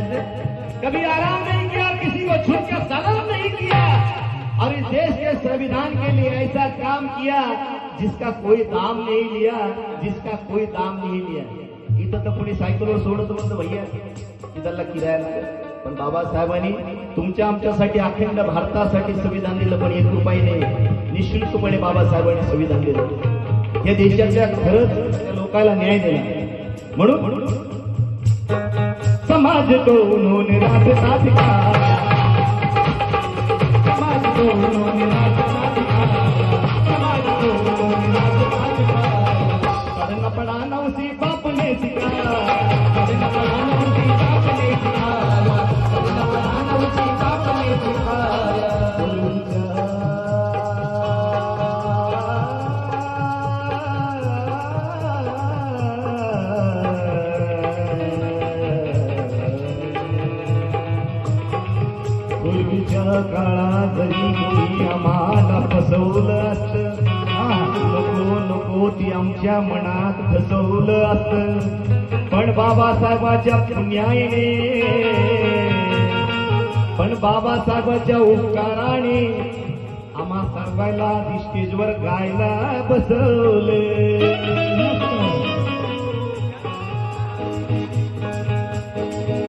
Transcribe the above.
कभी आराम नहीं किया, किसी को छूट कर सलाम नहीं किया, और इस देश के संविधान के लिए ऐसा काम किया जिसका कोई दाम नहीं लिया, जिसका कोई दाम नहीं लिया। इथं तर कोणी सायकलवर सोडत म्हणतं भैया इथला किराया, पण बाबासाहेबांनी तुमच्या आमच्यासाठी अखंड भारतासाठी संविधान दिलं, पण 1 रुपया नाही, निशुल्कपणे बाबासाहेबांनी संविधान दिलं। या देशाच्या खरंच लोकांना न्याय दिला। म्हणून समाज को उन्होंने रास्ता दिखाया, समाज को उन्होंने रास्ता दिखाया, समाज को उन्होंने रास्ता दिखाया। पढ़ना पढ़ाना उसी बाप ने सिखाया, पढ़ना पढ़ाना उसी बाप ने सिखाया, पढ़ना पढ़ाना उसी बाप ने सिखाया। पूर्वीच्या काळात जरी कोणी आम्हाला फसवलं असतं, नको नको ती आमच्या मनात फसवलं असतं, पण बाबासाहेबाच्या पुण्याने, पण बाबासाहेबाच्या उपकाराने आम्हा सर्वांना स्टेजवर गायला बसवले।